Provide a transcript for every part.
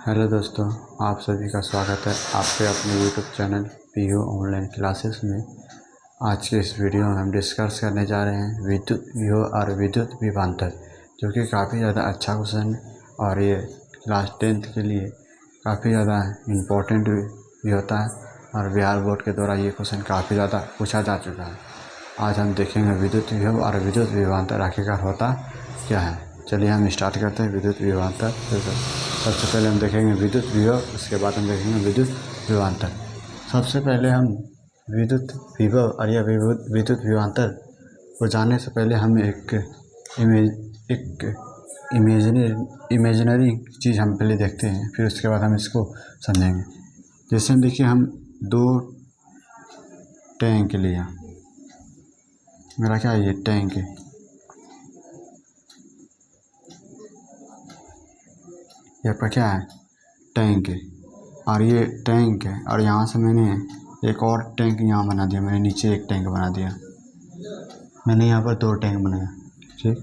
Hello दोस्तों, आप सभी का स्वागत है आपके अपने YouTube channel PU online classes में। आज के इस वीडियो में हम डिस्कस करने जा रहे हैं विद्युत विभव और विद्युत विभवांतर, जो कि काफ़ी ज़्यादा अच्छा क्वेश्चन है और ये क्लास 10th के लिए काफ़ी ज़्यादा इम्पोर्टेंट भी होता है और बिहार बोर्ड के द्वारा ये क्वेश्चन काफ़ी ज़्यादा पूछा जा चुका है। आज हम देखेंगे विद्युत विभव और विद्युत विभवांतर आखिरकार होता क्या है। चलिए हम स्टार्ट करते हैं विद्युत विभवांतर। सबसे पहले हम देखेंगे विद्युत विभव, उसके बाद हम देखेंगे विद्युत विभवांतर। सबसे पहले हम विद्युत विभव और या विद्युत विभवांतर को जानने से पहले हम एक इमेजिनरी चीज़ हम पहले देखते हैं, फिर उसके बाद हम इसको समझेंगे। जैसे हम देखिए, हम दो टैंक लिया, मेरा क्या है, ये टैंक है, यहाँ पर क्या है, टैंक है, और ये टैंक है, और यहाँ से मैंने एक और टैंक यहाँ बना दिया, मैंने नीचे एक टैंक बना दिया, मैंने यहाँ पर दो टैंक बनाया, ठीक।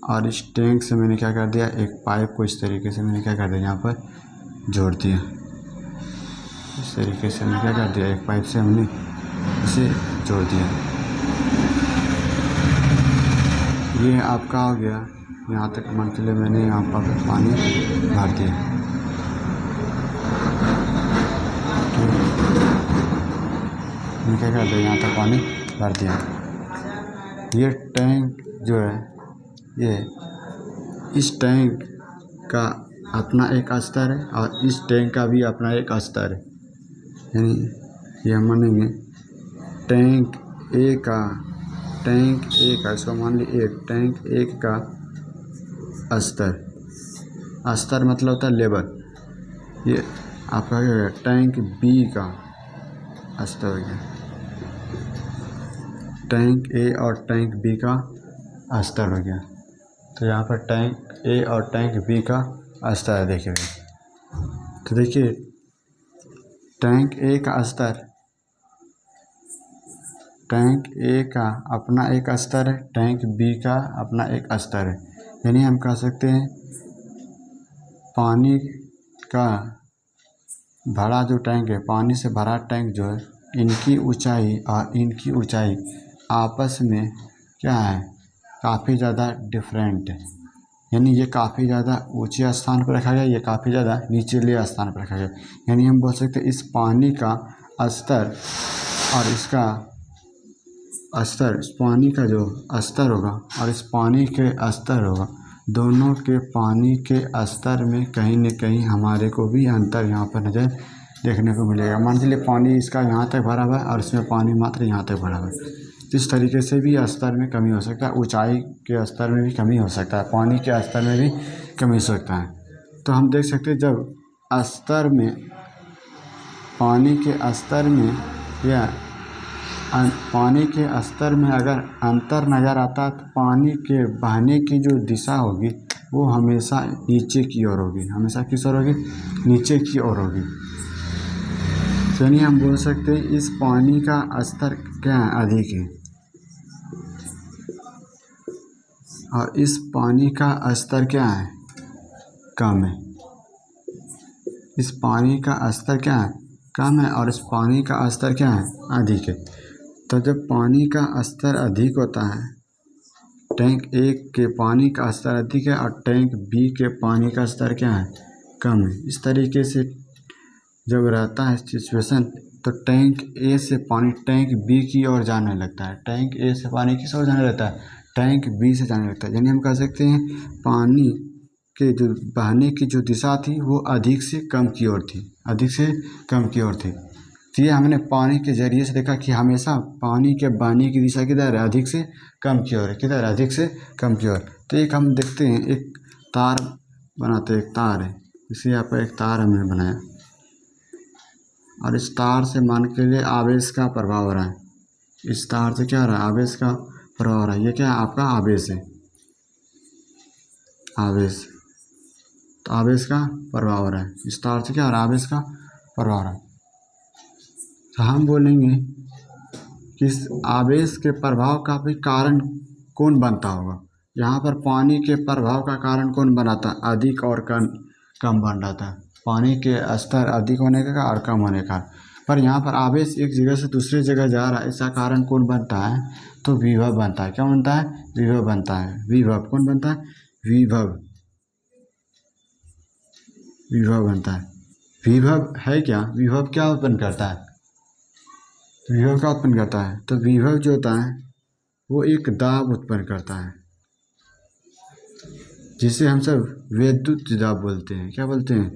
और इस टैंक से मैंने क्या कर दिया, एक पाइप को इस तरीके से मैंने क्या कर दिया, यहाँ पर जोड़ दिया। इस तरीके से मैंने क्या कर दिया, एक पाइप से हमने इसे जोड़ दिया। ये आपका हो गया, यहाँ तक मान के लिए मैंने यहाँ पर पानी भर दिया। मैंने क्या कर दिया, यहाँ तक पानी भर दिया। ये टैंक जो है, ये इस टैंक का अपना एक स्तर है और इस टैंक का भी अपना एक स्तर है। यानी ये हम मानेंगे टैंक ए का इसको मान लीजिए एक टैंक एक का स्तर मतलब होता है लेवल। ये आपका टैंक बी का स्तर हो गया, टैंक ए और टैंक बी का स्तर हो गया। तो यहाँ पर टैंक ए और टैंक बी का स्तर है, देखिए। तो देखिए, टैंक ए का स्तर, टैंक ए का अपना एक स्तर है, टैंक बी का अपना एक स्तर है। यानी हम कह सकते हैं पानी का भरा जो टैंक है, पानी से भरा टैंक जो है, इनकी ऊंचाई और इनकी ऊंचाई आपस में क्या है, काफ़ी ज़्यादा डिफरेंट है। यानी ये काफ़ी ज़्यादा ऊंचे स्थान पर रखा गया, ये काफ़ी ज़्यादा निचले स्थान पर रखा गया। यानी हम बोल सकते हैं इस पानी का स्तर और इसका स्तर, इस पानी का जो स्तर होगा और इस पानी के स्तर होगा, दोनों के पानी के स्तर में कहीं न कहीं हमारे को भी अंतर यहाँ पर नज़र देखने को मिलेगा। मान लीजिए पानी इसका यहाँ तक भरा हुआ है और इसमें पानी मात्र यहाँ तक भरा हुआ है। इस तरीके से भी स्तर में कमी हो सकता है, ऊंचाई के स्तर में भी कमी हो सकता है, पानी के स्तर में भी कमी हो सकता है। तो हम देख सकते हैं जब स्तर में, पानी के स्तर में या पानी के स्तर में अगर अंतर नज़र आता है, तो पानी के बहने की जो दिशा होगी वो हमेशा नीचे की ओर होगी, हमेशा किस ओर होगी, नीचे की ओर होगी। यानी हम बोल सकते हैं इस पानी का स्तर क्या है, अधिक है, और इस पानी का स्तर क्या है, कम है। इस पानी का स्तर क्या है, कम है, और इस पानी का स्तर क्या है, अधिक है। तो जब पानी का स्तर अधिक होता है, टैंक ए के पानी का स्तर अधिक है और टैंक बी के पानी का स्तर क्या है, कम है। इस तरीके से जब रहता है सिचुएशन, तो टैंक ए से पानी टैंक बी की ओर जाने लगता है, टैंक ए से पानी किस ओर जाने लगता है, टैंक बी से जाने लगता है। यानी हम कह सकते हैं पानी के जो बहने की जो दिशा थी वो अधिक से कम की ओर थी, अधिक से कम की ओर थी। तो ये हमने पानी के जरिए से देखा कि हमेशा पानी के बहने की दिशा किधर है, अधिक से कम की ओर है, किधर, अधिक से कम की ओर। तो एक हम देखते हैं, एक तार बनाते हैं, एक तार है, इसे यहाँ पर एक तार हमने बनाया और इस तार से मान के लिए आवेश का प्रभाव हो रहा है, इस तार से क्या हो रहा है, आवेश का प्रभाव हो रहा है। ये क्या है, आपका आवेश है, आवेश, तो आवेश का प्रभाव हो रहा है, इस तार से क्या हो रहा है, आवेश का प्रभाव हो रहा है। तो हम बोलेंगे कि इस आवेश के प्रभाव का भी कारण कौन बनता होगा। यहाँ पर पानी के प्रभाव का कारण कौन बनाता है, अधिक और कम बन रहा था, पानी के स्तर अधिक होने का और कम होने का। पर यहाँ पर आवेश एक जगह से दूसरी जगह जा रहा है, इसका कारण कौन बनता है? तो विभव बनता है। क्या बनता है? विभव बनता है। विभव कौन बनता है? विभव, विभव बनता है। विभव है क्या? विभव क्या उत्पन्न करता है? विभव क्या उत्पन्न करता है? तो विभव जो होता है वो एक दाब उत्पन्न करता है, जिसे हम सब विद्युत दाब बोलते हैं। क्या बोलते हैं?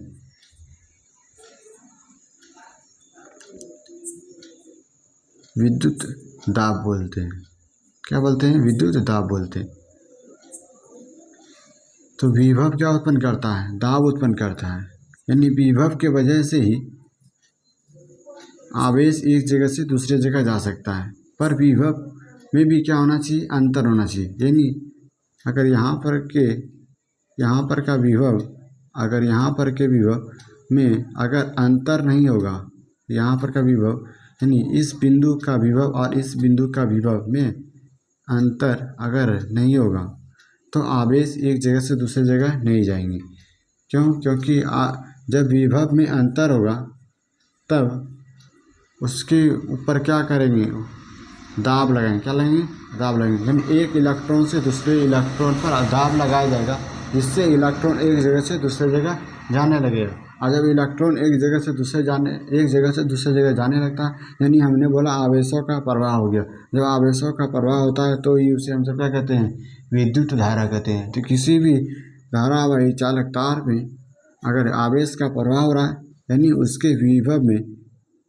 विद्युत दाब बोलते हैं। क्या बोलते हैं? विद्युत दाब बोलते हैं। तो विभव क्या उत्पन्न करता है? दाब उत्पन्न करता है। यानी विभव के वजह से ही आवेश एक जगह से दूसरी जगह जा सकता है। पर विभव में भी क्या होना चाहिए? अंतर होना चाहिए। यानी अगर यहाँ पर का विभव, अगर यहाँ पर के विभव में अगर अंतर नहीं होगा, यहाँ पर का विभव यानी इस बिंदु का विभव और इस बिंदु का विभव में अंतर अगर नहीं होगा तो आवेश एक जगह से दूसरी जगह नहीं जाएंगे। क्यों? क्योंकि जब विभव में अंतर होगा तब उसके ऊपर क्या करेंगे? दाब लगाएंगे। क्या लगाएंगे? दाब लगाएंगे। यानी एक इलेक्ट्रॉन से दूसरे इलेक्ट्रॉन पर दाब लगाया जाएगा, जिससे इलेक्ट्रॉन एक जगह से दूसरी जगह जाने लगेगा। और जब इलेक्ट्रॉन एक जगह से दूसरे जगह जाने लगता है, यानी हमने बोला आवेशों का प्रवाह हो गया। जब आवेशों का प्रवाह होता है तो ही उसे हम सब क्या कहते हैं? विद्युत धारा कहते हैं। तो किसी भी धारावाही चालक तार में अगर आवेश का प्रवाह हो रहा है, यानी उसके विभव में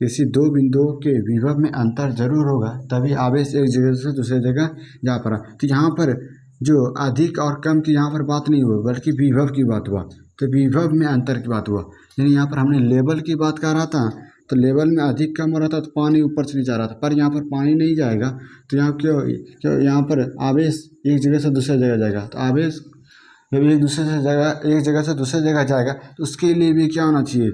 किसी दो बिंदुओं के विभव में अंतर जरूर होगा, तभी आवेश एक जगह से दूसरी जगह जा पा रहा। तो यहाँ पर जो अधिक और कम की यहाँ पर बात नहीं हुई, बल्कि विभव की बात हुआ। तो विभव में अंतर की बात हुआ। यानी यहाँ पर हमने लेवल की बात कर रहा था, तो लेवल में अधिक कम हो रहा था तो पानी ऊपर से नहीं जा रहा था। पर यहाँ पर पानी नहीं जाएगा तो यहाँ क्यों यहाँ पर आवेश एक जगह से दूसरी जगह जाएगा। तो आवेश जब एक जगह से दूसरी जगह जाएगा तो उसके लिए भी क्या होना चाहिए?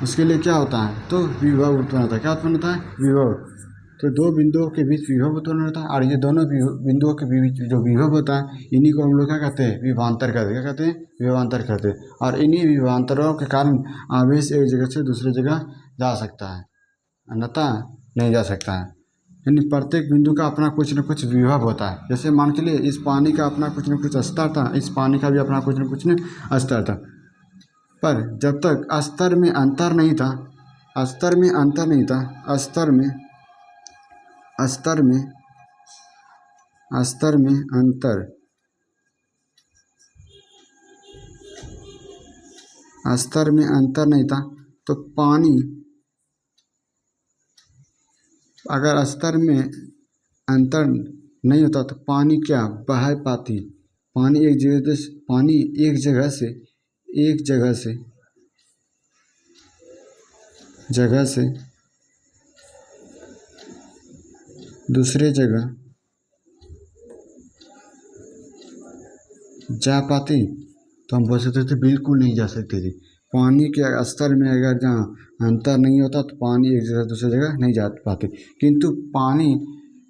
उसके लिए क्या होता है? तो विभव उत्पन्न होता है। क्या उत्पन्न होता है? विभव। तो दो बिंदुओं के बीच विभव उत्पन्न होता है, और ये दोनों बिंदुओं के बीच जो विभव होता है, इन्हीं को हम लोग क्या कहते हैं? विभवांतर कहते हैं। क्या कहते हैं? विभवांतर कहते हैं। और इन्हीं विभवांतरों के कारण आवेश एक जगह से दूसरी जगह जा सकता है, अन्यथा नहीं जा सकता है। यानी प्रत्येक बिंदु का अपना कुछ न कुछ विभव होता है। जैसे मान के लिए इस पानी का अपना कुछ न कुछ स्तर था, इस पानी का भी अपना कुछ न कुछ स्तर था। पर जब तक स्तर में अंतर नहीं था, स्तर में अंतर नहीं था, स्तर में अंतर, स्तर में अंतर नहीं था तो पानी, अगर स्तर में अंतर नहीं होता तो पानी क्या बह पाती? पानी एक जगह से दूसरे जगह जा पाती? तो हम बोल सकते थे बिल्कुल नहीं जा सकती थी। पानी के स्तर में अगर जहाँ अंतर नहीं होता तो पानी एक जगह से दूसरी जगह नहीं जा पाती। किंतु पानी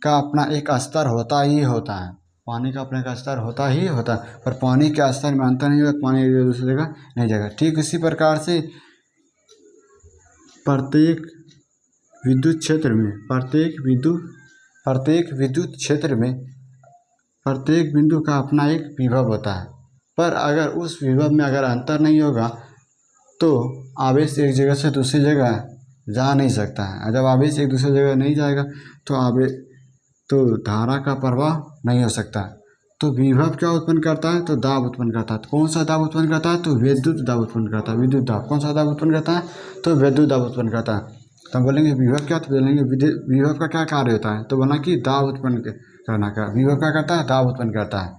का अपना एक स्तर होता ही होता है, पानी का अपना एक स्तर होता ही होता है। पर पानी के स्तर में अंतर नहीं होता, पानी एक जगह दूसरी जगह नहीं जाएगा। ठीक इसी प्रकार से प्रत्येक विद्युत क्षेत्र में प्रत्येक बिंदु का अपना एक विभव होता है। पर अगर उस विभव में अगर अंतर नहीं होगा तो आवेश एक जगह से दूसरी जगह जा नहीं सकता है। जब आवेश एक दूसरी जगह नहीं जाएगा तो धारा का प्रवाह नहीं हो सकता। तो विभव क्या उत्पन्न करता है? तो दाब उत्पन्न करता है। तो कौन सा दाब उत्पन्न करता है? तो विद्युत दाब उत्पन्न करता है। विद्युत दाब कौन सा दाब उत्पन्न करता है? तो विद्युत दाब उत्पन्न करता है। तो हम बोलेंगे विभव क्या? तो बोलेंगे विभव का क्या कार्य होता है? तो बोला कि दाब उत्पन्न करना का। विभव क्या करता है? दाब उत्पन्न करता है।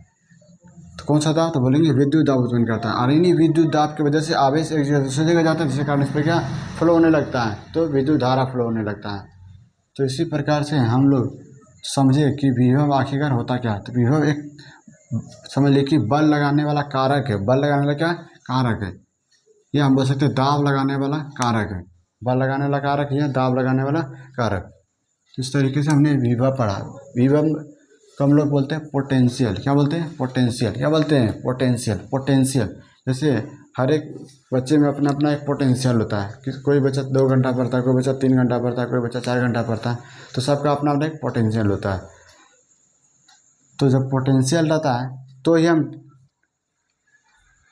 तो कौन सा दाब? तो बोलेंगे विद्युत दाब उत्पन्न करता है। और इन्हीं विद्युत दाब की वजह से आवेश एक जगह दूसरी जगह जाता है, जिसके कारण इस पर क्या फ्लो होने लगता है, तो विद्युत धारा फ्लो होने लगता है। तो इसी प्रकार से हम लोग समझे कि विभव आखिरकार होता क्या है। तो विभव एक समझ लीजिए कि बल लगाने वाला कारक है। बल लगाने वाला क्या कारक है? या हम बोल सकते हैं दाब लगाने वाला कारक है। बल लगाने वाला कारक या दाब लगाने वाला कारक। इस तरीके से हमने विभव पढ़ा। विभव को हम लोग बोलते हैं पोटेंशियल। क्या बोलते हैं? पोटेंशियल। क्या बोलते हैं? पोटेंशियल। जैसे हर एक बच्चे में अपना अपना एक पोटेंशियल होता है कि कोई बच्चा 2 घंटा पढ़ता है, कोई बच्चा 3 घंटा पढ़ता है, कोई बच्चा 4 घंटा पढ़ता है। तो सबका अपना अपना एक पोटेंशियल होता है। तो जब पोटेंशियल रहता है तो ही हम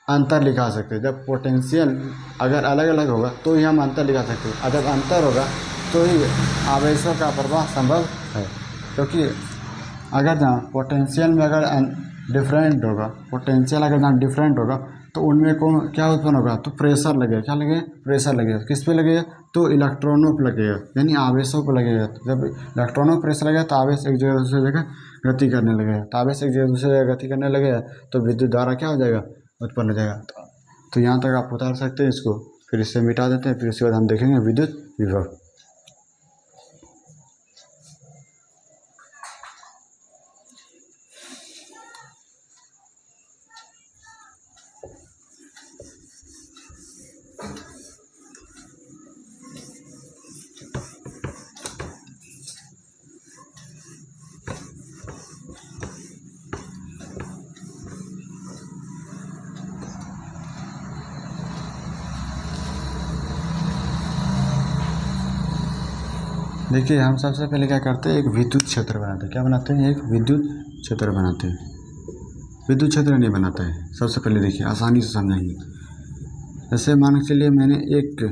अंतर लिखा सकते हैं। जब पोटेंशियल अगर अलग अलग होगा तो ही हम अंतर लिखा सकते हैं। अगर अंतर होगा तो ही आवेशों का प्रवाह संभव है। क्योंकि अगर जहाँ पोटेंशियल में अगर डिफरेंट होगा, पोटेंशियल अगर जहाँ डिफरेंट होगा तो उनमें कौन क्या उत्पन्न होगा, तो प्रेशर लगेगा। क्या लगेगा? प्रेशर लगेगा। किस पे लगेगा? तो इलेक्ट्रॉनों पर लगेगा, यानी आवेशों पर लगेगा। जब इलेक्ट्रॉनों पर प्रेशर लगेगा तो आवेश एक जगह दूसरी जगह गति करने लगेगा। तो आवेश एक जगह दूसरी जगह गति करने लगेगा तो विद्युत धारा क्या हो जाएगा? उत्पन्न हो जाएगा। तो यहाँ तक आप उतार सकते हैं इसको, फिर इससे मिटा देते हैं, फिर उसके बाद हम देखेंगे विद्युत विभव। देखिए, हम सबसे पहले क्या करते हैं, एक विद्युत क्षेत्र बनाते हैं। क्या बनाते हैं? एक विद्युत क्षेत्र बनाते हैं। विद्युत क्षेत्र नहीं बनाता है। सबसे पहले देखिए, आसानी से समझेंगे। जैसे मान के चलिए मैंने एक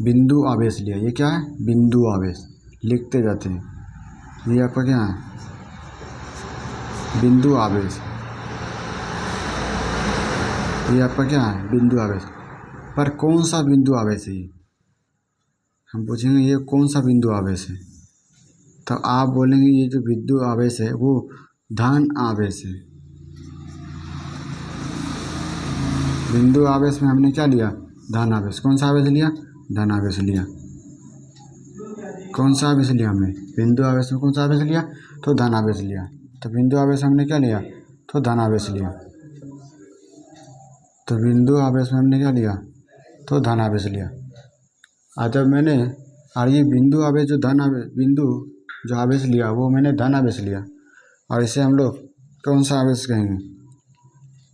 बिंदु आवेश लिया। ये क्या है? बिंदु आवेश। लिखते जाते हैं। ये आपका क्या है? बिंदु आवेश। ये आपका क्या है? बिंदु आवेश। पर कौन सा बिंदु आवेश है ये? हम पूछेंगे ये कौन सा बिंदु आवेश है, तो आप बोलेंगे ये जो विद्युत आवेश है वो धन आवेश है। बिंदु आवेश में हमने क्या लिया? धन आवेश। कौन सा आवेश लिया? धन आवेश लिया। कौन सा आवेश लिया हमने? बिंदु आवेश में कौन सा आवेश लिया? तो धन आवेश लिया। तो बिंदु आवेश हमने क्या लिया? तो धन आवेश लिया। तो बिंदु आवेश में हमने क्या लिया? तो धन आवेश लिया। और जब मैंने ये बिंदु आवेश जो धन आवेश, बिंदु जो आवेश लिया वो मैंने धन आवेश लिया, और इसे हम लोग कौन सा आवेश कहेंगे?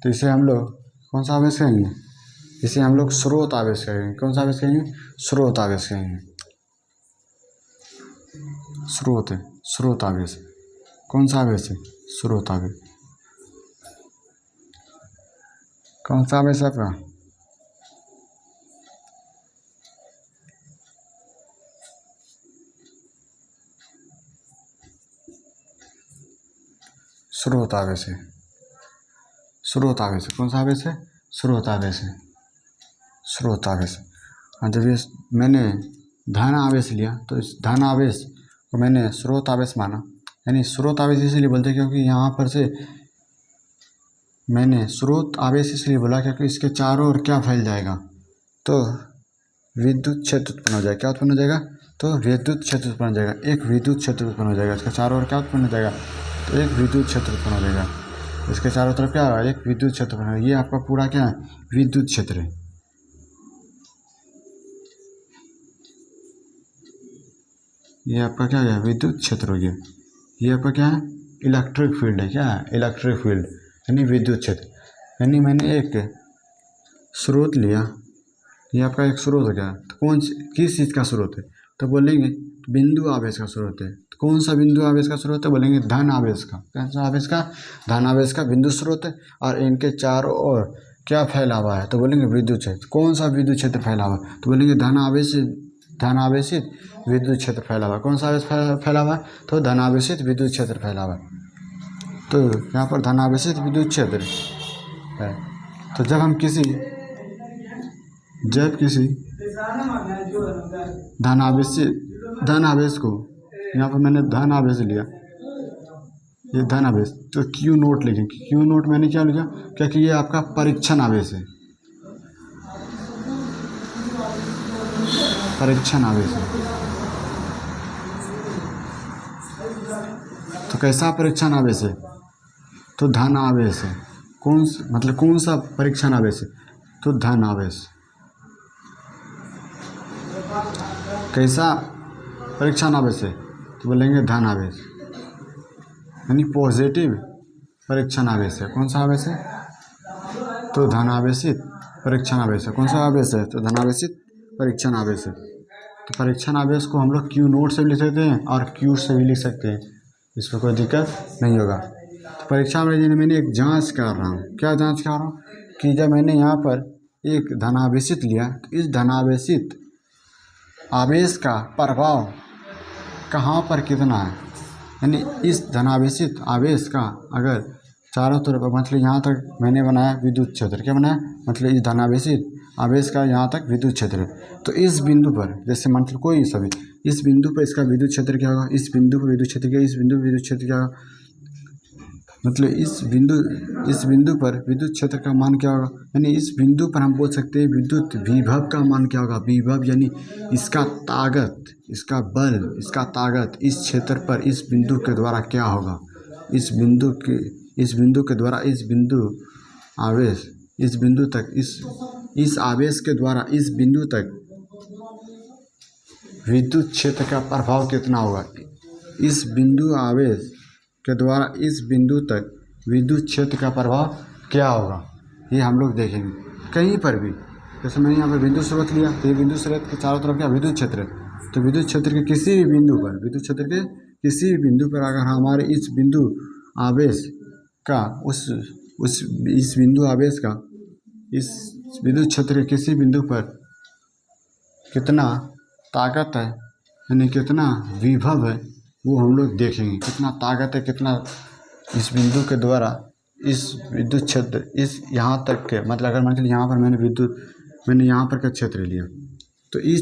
तो इसे हम लोग कौन सा आवेश कहेंगे? इसे हम लोग स्रोत आवेश कहेंगे। कौन सा आवेश कहेंगे? स्रोत आवेश कहेंगे। स्रोत है, स्रोत आवेश। कौन सा आवेश है? स्रोत आवेश। कौन सा आवेश है आपका? स्रोत आवेश है। स्रोत आवेश है। कौन सा आवेश है? स्रोत आवेश है। स्रोत आवेश। और जब ये मैंने धन आवेश लिया तो इस धन आवेश को मैंने स्रोत आवेश माना। यानी स्रोत आवेश इसलिए बोलते हैं क्योंकि यहाँ पर से मैंने स्रोत आवेश इसलिए बोला क्योंकि इसके चारों ओर क्या फैल जाएगा? तो विद्युत क्षेत्र उत्पन्न हो जाएगा। क्या उत्पन्न हो जाएगा? तो विद्युत क्षेत्र उत्पन्न हो जाएगा। एक विद्युत क्षेत्र उत्पन्न हो जाएगा। इसके चारों ओर क्या उत्पन्न हो जाएगा? तो एक विद्युत क्षेत्र उत्पन्न हो जाएगा। इसके चारों तरफ क्या होगा? एक विद्युत क्षेत्र उत्पन्न होगा। ये आपका पूरा क्या है? विद्युत क्षेत्र है। ये आपका क्या है? विद्युत क्षेत्र हो गया। ये आपका क्या है? इलेक्ट्रिक फील्ड है। क्या है? इलेक्ट्रिक फील्ड यानी विद्युत क्षेत्र। यानी मैंने एक स्रोत लिया, ये आपका एक स्रोत हो गया। तो किस चीज़ का स्रोत है? तो बोलेंगे बिंदु आवेश का स्रोत है। तो कौन सा बिंदु आवेश का स्रोत है? बोलेंगे धन आवेश का। कौन सा आवेश का? धन आवेश का बिंदु स्रोत है। और इनके चारों ओर क्या फैला हुआ है? तो बोलेंगे विद्युत क्षेत्र। कौन सा विद्युत क्षेत्र फैला हुआ है? तो बोलेंगे धन आवेशित विद्युत क्षेत्र फैला हुआ है। कौन सा आवेश फैला हुआ है? तो धन आवेशित विद्युत क्षेत्र फैला हुआ है। तो यहाँ पर धन आवेशित विद्युत क्षेत्र है। तो जब किसी धन आवेश को, यहाँ पर मैंने धन आवेश लिया, ये धन आवेश, तो क्यू नोट लिखेंगे। क्यू नोट मैंने क्या लिखा? क्योंकि ये आपका परीक्षण आवेश है। परीक्षण आवेश है। तो कैसा परीक्षण आवेश है? तो धन आवेश है। कौन सा परीक्षण आवेश है? तो धन आवेश। कैसा परीक्षण आवेश है? तो बोलेंगे धन आवेश, यानी पॉजिटिव परीक्षण आवेश है। कौन सा आवेश है? तो धन आवेशित परीक्षण आवेश है। कौन सा आवेश है? तो धनावेशित परीक्षण आवेश है। तो परीक्षण आवेश को हम लोग क्यू नोट से भी लिख सकते हैं और क्यू से भी लिख सकते हैं, इसमें कोई दिक्कत नहीं होगा। तो परीक्षा में मैंने एक जांच कर रहा हूँ। क्या जांच कर रहा हूँ कि जब मैंने यहाँ पर एक धनावेशित लिया तो इस धनावेशित आवेश का प्रभाव कहाँ पर कितना है, यानी इस धनावेशित आवेश का अगर चारों तरफ, मतलब यहाँ तक मैंने बनाया विद्युत क्षेत्र, क्या बनाया, मतलब इस धनावेशित आवेश का यहाँ तक विद्युत क्षेत्र है। तो इस बिंदु पर, जैसे मतलब कोई सभी, इस बिंदु पर इसका विद्युत क्षेत्र क्या होगा, इस बिंदु पर विद्युत क्षेत्र क्या, इस बिंदु पर विद्युत क्षेत्र क्या होगा, मतलब इस बिंदु पर विद्युत क्षेत्र का मान क्या होगा, यानी इस बिंदु पर हम बोल सकते हैं विद्युत विभव का मान क्या होगा। विभव यानी इसका ताकत, इसका बल, इसका ताकत इस क्षेत्र पर इस बिंदु के द्वारा क्या होगा, इस बिंदु के द्वारा इस बिंदु आवेश, इस बिंदु तक, इस आवेश के द्वारा इस बिंदु तक विद्युत क्षेत्र का प्रभाव कितना होगा। इस बिंदु आवेश के द्वारा इस बिंदु तक विद्युत क्षेत्र का प्रभाव क्या होगा, ये हम लोग देखेंगे कहीं पर भी। जैसे मैंने यहाँ पर बिंदु स्रोत लिया, तो ये बिंदु स्रोत के चारों तरफ क्या विद्युत क्षेत्र है। तो विद्युत क्षेत्र के किसी भी बिंदु पर, विद्युत क्षेत्र के किसी भी बिंदु पर अगर हमारे इस बिंदु आवेश का इस बिंदु आवेश का इस विद्युत क्षेत्र के किसी बिंदु पर कितना ताकत है, यानी कितना विभव है, वो हम लोग देखेंगे। कितना ताकत है, कितना इस बिंदु के द्वारा इस विद्युत क्षेत्र इस यहाँ तक के, मतलब अगर मान लीजिए यहाँ पर मैंने यहाँ पर का क्षेत्र लिया, तो इस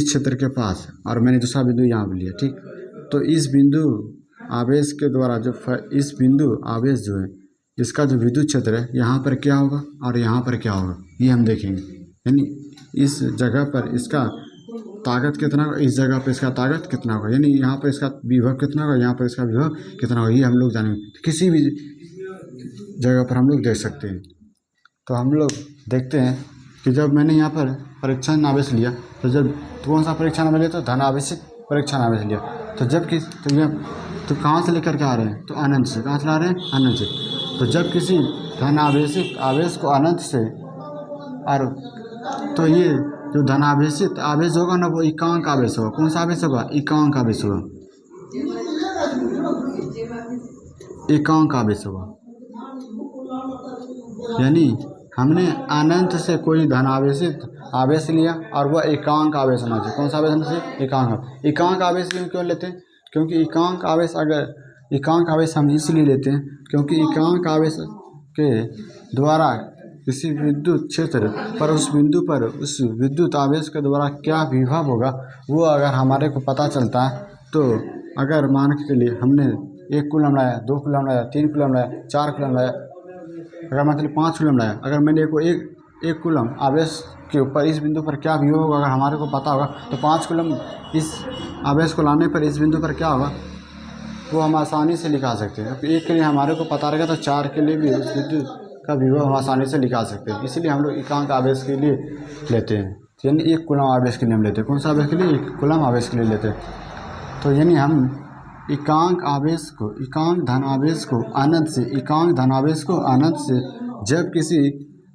क्षेत्र के पास, और मैंने दूसरा बिंदु यहाँ पर लिया, ठीक। तो इस बिंदु आवेश के द्वारा जो इस बिंदु आवेश जो है, इसका जो विद्युत क्षेत्र है यहाँ पर क्या होगा और यहाँ पर क्या होगा, ये हम देखेंगे। यानी इस जगह पर इसका ताकत कितना होगा, इस जगह पर इसका ताकत कितना होगा, यानी यहाँ पर इसका विभव कितना होगा, यहाँ पर इसका विभव कितना होगा, ये हम लोग जानेंगे। किसी भी जगह पर हम लोग देख सकते हैं। तो हम लोग देखते हैं कि जब मैंने यहाँ पर परीक्षण आवेश लिया, तो कौन सा परीक्षण आवेश लिया, तो धनावेशित परीक्षण आवेश लिया। तो कहाँ से लेकर के आ रहे हैं, तो अनंत से। कहाँ से ला रहे हैं, अनंत से। तो जब किसी धनावेशित आवेश को अनंत से, और तो ये जो धनावेशित आवेश होगा ना, वो एकांक आवेश होगा। कौन सा आवेश होगा, एकांक आवेश होगा, एकांक आवेश होगा। यानी हमने अनंत से कोई धनावेशित आवेश लिया और वह एकांक आवेश होना चाहिए। कौन सा आवेश होना चाहिए, एकांक आवेश क्यों लेते हैं, क्योंकि एकांक आवेश हम इसलिए लेते हैं क्योंकि एकांक आवेश के द्वारा किसी विद्युत क्षेत्र पर उस बिंदु पर उस विद्युत आवेश के द्वारा क्या विभव होगा, वो अगर हमारे को पता चलता है, तो अगर मान के चलिए हमने 1 कूलम लाया, 2 कूलम लाया, 3 कूलम लाया, 4 कूलम लाया, अगर मतलब 5 कूलम लाया, अगर मैंने एक कूलम आवेश के ऊपर इस बिंदु पर क्या विभव होगा अगर हमारे को पता होगा, तो 5 कूलम इस आवेश को लाने पर इस बिंदु पर क्या होगा, वो हम आसानी से लिखा सकते हैं। एक के लिए हमारे को पता रहेगा, तो 4 के लिए भी उस विद्युत का विभव हम आसानी से लिखा सकते हैं। इसलिए हम लोग एकांक आवेश के लिए लेते हैं, यानी 1 कूलम आवेश के लिए हम लेते हैं। कौन सा आवेश के लिए, 1 कूलम आवेश के लिए लेते हैं। तो यानी हम एकांक धनावेश को अनंत से जब किसी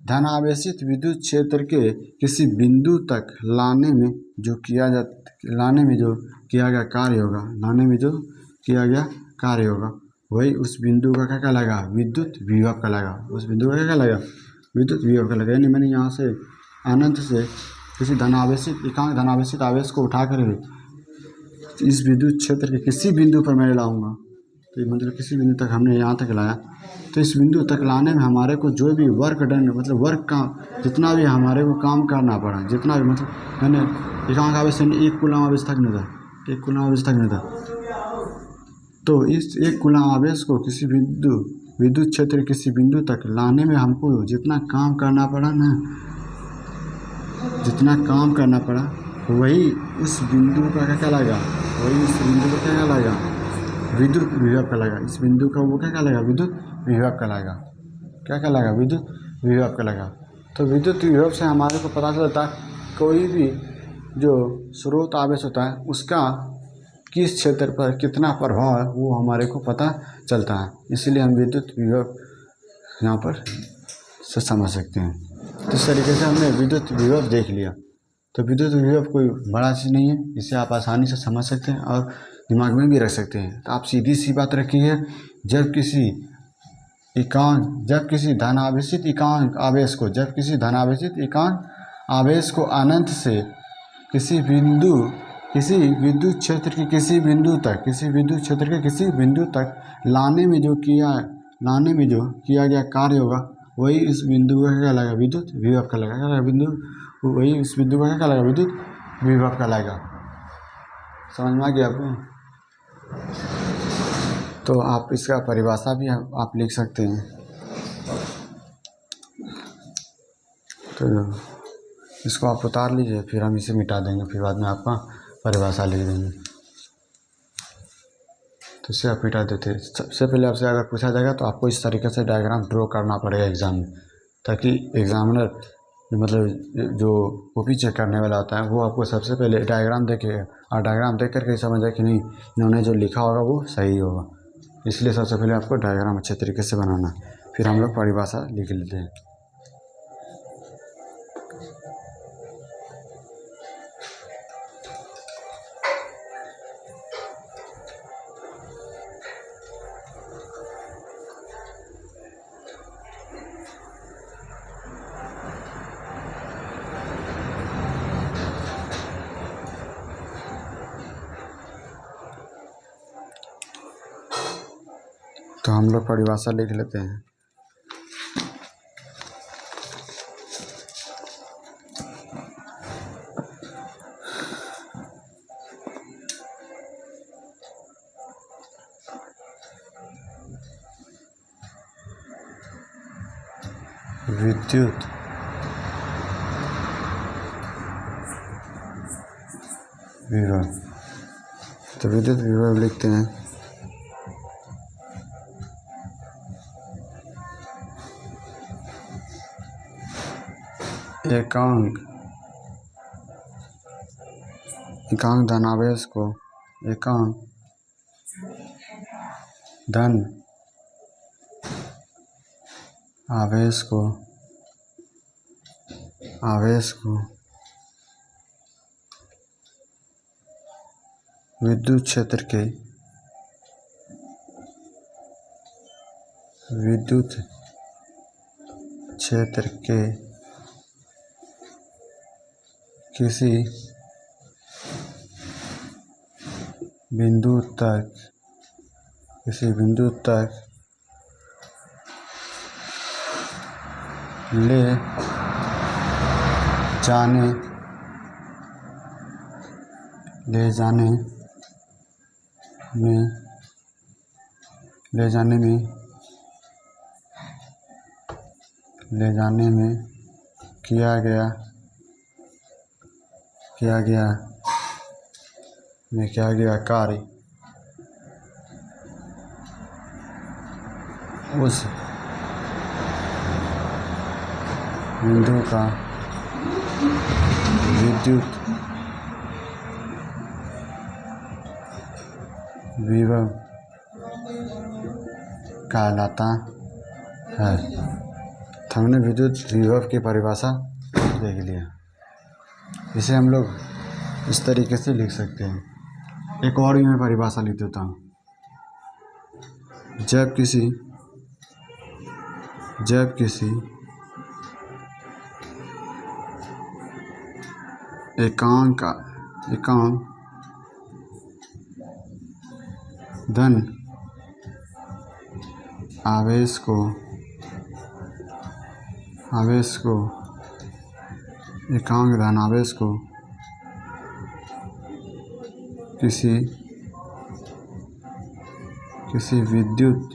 धनावेशित विद्युत क्षेत्र के किसी बिंदु तक लाने में जो किया गया कार्य होगा, वही उस बिंदु का क्या कहलाएगा, विद्युत विभव कहलाएगा। उस बिंदु का क्या कहलाएगा, विद्युत विभव कहलाएगा। यानी मैंने यहाँ से अनंत से किसी एकांक धनावेशित आवेश को उठाकर इस विद्युत क्षेत्र के किसी बिंदु पर मैं लाऊंगा, तो मतलब किसी बिंदु तक हमने यहाँ तक लाया, तो इस बिंदु तक लाने में हमारे को जो भी वर्क डन, मतलब वर्क काम, जितना भी हमारे को काम करना पड़ा, जितना भी, मतलब मैंने एकांक आवेश 1 कूलम आवेश तक नहीं था, तो इस 1 कूलम आवेश को किसी विद्युत क्षेत्र किसी बिंदु तक लाने में हमको जितना काम करना पड़ा, वही उस बिंदु का क्या कहलाएगा, विद्युत विभव कहलाएगा। इस बिंदु का वो क्या कहलाएगा, विद्युत विभव कहलाएगा। क्या कहलाएगा, विद्युत विभव कहलाएगा। तो विद्युत विभव से हमारे को पता चलता है कोई भी जो स्रोत आवेश होता है उसका किस क्षेत्र पर कितना प्रभाव है, वो हमारे को पता चलता है। इसलिए हम विद्युत विभव यहाँ पर से समझ सकते हैं। तो इस तरीके से हमने विद्युत विभव देख लिया। तो विद्युत विभव कोई बड़ा चीज़ नहीं है, इसे आप आसानी से समझ सकते हैं और दिमाग में भी रख सकते हैं। तो आप सीधी सी बात रखिए, जब किसी धनावेशित एकांक आवेश को अनंत से किसी विद्युत क्षेत्र के किसी बिंदु तक लाने में जो किया गया कार्य होगा, वही इस बिंदु का कहलाएगा, विद्युत विभव कहलाएगा। वही इस बिंदु का कहलाएगा, विद्युत विभव कहलाएगा। समझ में आ गया आपको? तो आप इसका परिभाषा भी आप लिख सकते हैं। तो इसको आप उतार लीजिए, फिर हम इसे मिटा देंगे, फिर बाद में आपका परिभाषा लिख देंगे। तो इसे आप मिटा देते। सबसे पहले आपसे अगर पूछा जाएगा तो आपको इस तरीके से डायग्राम ड्रॉ करना पड़ेगा एग्ज़ाम में, ताकि एग्जामिनर मतलब जो कॉपी चेक करने वाला होता है वो आपको सबसे पहले डायग्राम देखे और डायग्राम देख करके समझ जाए कि नहीं, इन्होंने जो लिखा होगा वो सही होगा। इसलिए सबसे पहले आपको डायग्राम अच्छे तरीके से बनाना है, फिर हम लोग परिभाषा लिख लेते हैं। तो हम लोग परिभाषा लिख लेते हैं। विद्युत विभव, तो विद्युत विभव लिखते हैं एकांक धनावेश को आवेश को विद्युत क्षेत्र के किसी बिंदु तक ले जाने में किया गया कार्य उस बिंदु का विद्युत विभव कहलाता है। हमने विद्युत विभव की परिभाषा देख लिया। इसे हम लोग इस तरीके से लिख सकते हैं। एक और भी मैं परिभाषा लिख देता हूँ। जब किसी एकांक धन आवेश को किसी विद्युत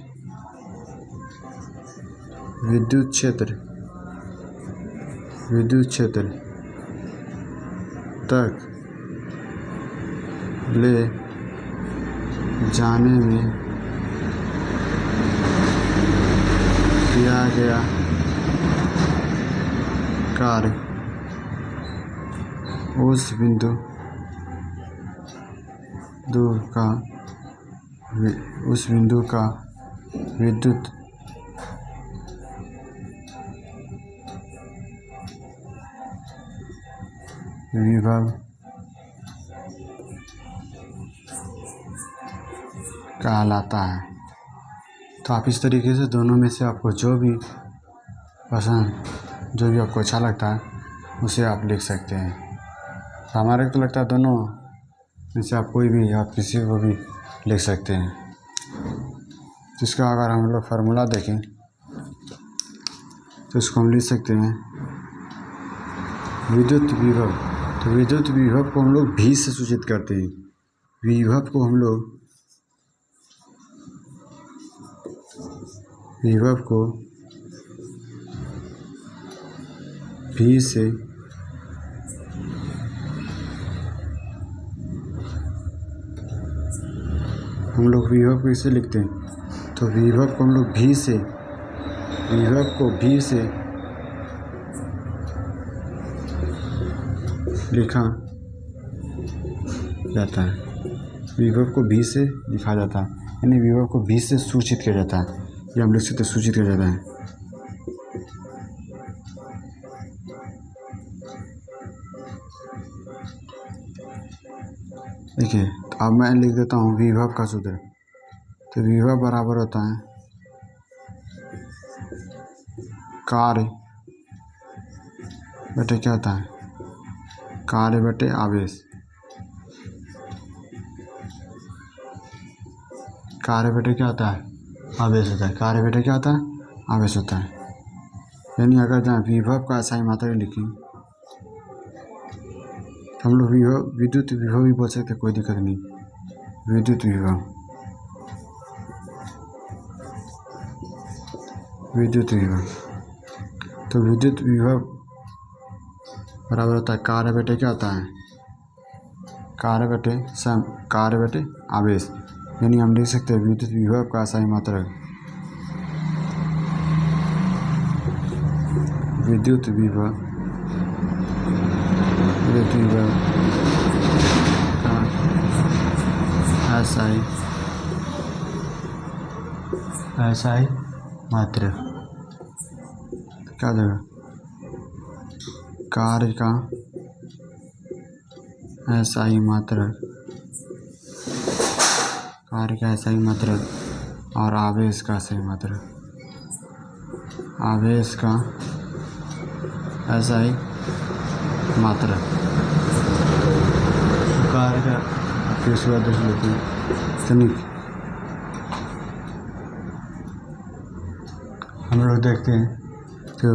क्षेत्र तक ले जाने में किया गया कार्य उस बिंदु का विद्युत विभव कहलाता है। तो आप इस तरीके से दोनों में से आपको जो भी पसंद, जो भी आपको अच्छा लगता है उसे आप लिख सकते हैं। हमारे को तो लगता है दोनों में से आप कोई भी, आप किसी को भी लिख सकते हैं। तो इसका अगर हम लोग फार्मूला देखें तो इसको हम लिख सकते हैं विद्युत विभव। तो विद्युत विभव को हम लोग भी से सूचित करते हैं। विभव को भी से हम लोग विभव को इसे लिखते हैं। तो विभव को हम लोग भी से लिखा जाता है। विभव को भी से लिखा जाता है, यानी विभव को भी से सूचित किया जाता है। ये हम लिख सकते सूचित किया जाता है। देखिए, तो अब मैं लिख देता हूँ विभव का सूत्र। तो विभव बराबर होता है कार्य बटे क्या होता है, कार्य बटे आवेश। कार्य बटे क्या होता है, आवेश होता है। कार्य बटे क्या होता है, आवेश होता है। यानी अगर जहाँ विभव का असाई मात्रा लिखें, हम लोग विद्युत विभव भी बोल सकते, कोई दिक्कत नहीं। विद्युत विभव तो विद्युत विभव बराबर होता है कार्य बटे क्या होता है, कार्य बटे आवेश। यानी हम लिख सकते हैं विद्युत विभव का असाई मात्रक विद्युत विभव का असाई मात्रक क्या देगा, कार्य का असाई मात्रक और आवेश का असाई मात्रक। आवेश का असाई मात्रक कार्य का फिर से आदेश लेते हैं। तनिक हम लोग देखते हैं तो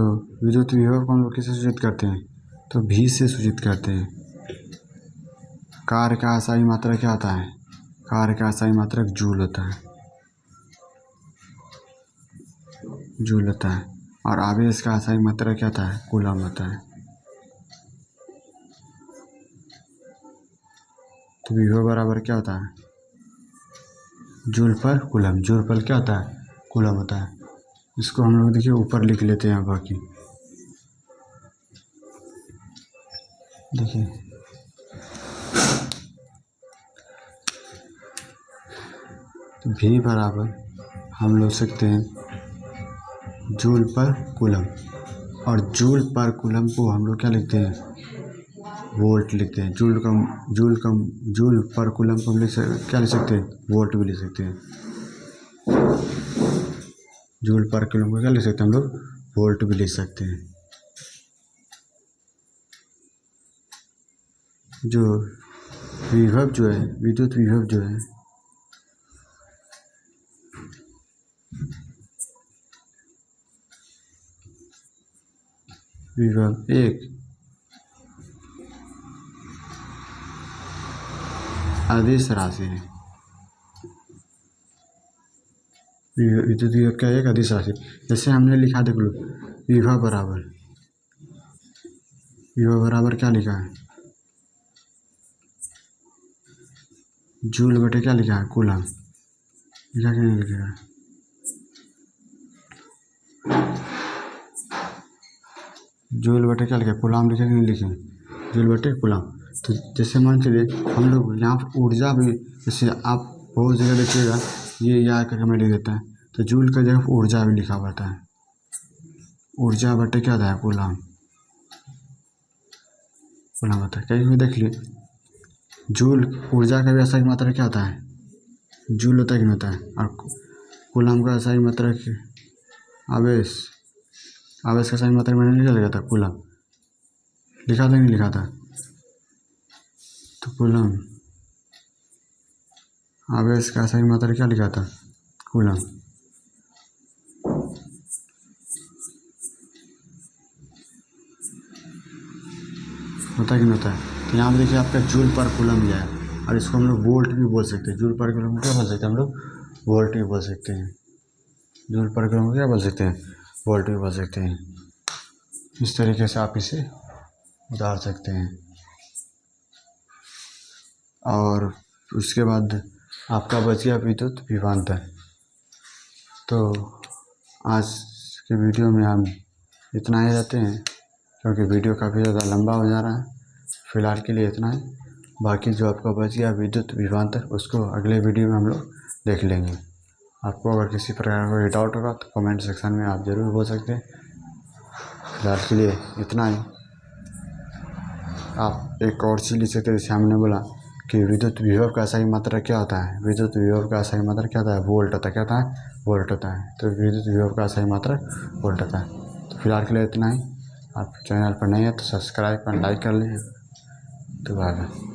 विद्युत विभव को हम लोग किससे सूचित करते हैं, तो भी से सूचित करते हैं। कार्य का असाई मात्रक क्या होता है, कार्य का असाई मात्रक जूल होता है। और आवेश का असाई मात्रक क्या होता है, कूलम होता है। तो विभव बराबर क्या होता है, जूल पर कूलम। जूल पर क्या होता है, कूलम होता है। इसको हम लोग देखिए ऊपर लिख लेते हैं। बाकी देखिए तो भी बराबर हम लोग सकते हैं जूल पर कूलम। और जूल पर कूलम को हम लोग क्या लिखते हैं, वोल्ट लिखते हैं। जूल पर कूलम को हम क्या लिख सकते हैं, वोल्ट भी लिख सकते हैं। जूल पर कूलम को क्या लिख सकते हैं हम लोग, वोल्ट भी लिख सकते हैं। जो विभव जो है, विद्युत विभव जो है विभव एक अदिश राशि है। विद्युत विभव क्या है, एक अदिश राशि। जैसे हमने लिखा देख लो, विभव बराबर क्या लिखा है, जूल बटे क्या लिखा है, कूलम। लिखा कि नहीं लिखा, जूल बटे क्या लिखा, कूलम लिखा कि नहीं लिखे, जूल बटे कूलम। तो जैसे मान चलिए हम लोग यहाँ पर ऊर्जा भी, जैसे आप बहुत जगह देखिएगा ये याद करके मैं लिख देता है। तो जूल का जगह ऊर्जा भी लिखा होता है, ऊर्जा बटे क्या था, कूलम। कूलम होता है, क्योंकि देख लिए जूल ऊर्जा का भी ऐसा ही मात्रा क्या होता है, जूल होता है कि नहीं होता है। और कूलम का ऐसा ही मात्रा कि आवेश, आवेश का सही मात्रा मैंने लिखा था कूलम, लिखा था नहीं लिखा था, तो कूलम आवेश का सही मात्रा क्या लिखा था, कूलम। होता है कि नहीं होता है। तो यहाँ पे देखिए आपका जूल पर कूलम लिया है, और इसको हम लोग वोल्ट भी बोल सकते हैं। जूल पर कूलम को क्या बोल सकते हैं हम लोग, वोल्ट भी बोल सकते हैं। जूल पर कूलम को क्या बोल सकते हैं, वोल्ट भी बोल सकते हैं। इस तरीके से आप इसे उतार सकते हैं। और उसके बाद आपका बच गया विद्युत विभवांतर। तो आज के वीडियो में हम इतना ही रहते हैं, क्योंकि वीडियो काफ़ी ज़्यादा लंबा हो जा रहा है। फ़िलहाल के लिए इतना ही, बाकी जो आपका बच गया विद्युत विभवांतर उसको अगले वीडियो में हम लोग देख लेंगे। आपको अगर किसी प्रकार का कोई डाउट होगा तो कमेंट सेक्शन में आप ज़रूर बोल सकते हैं। फिलहाल के लिए इतना ही। आप एक और चीज़ लिख सकते हैं, जैसे हमने बोला कि विद्युत विभव का सही मात्रा क्या होता है, विद्युत विभव का सही मात्रा क्या होता है, वोल्ट होता है। क्या होता है, वोल्ट होता है। तो विद्युत विभव का सही मात्रा वोल्ट होता है। तो फिलहाल के लिए इतना ही। आप चैनल पर नए हैं तो सब्सक्राइब और लाइक कर लीजिए। तो बाय।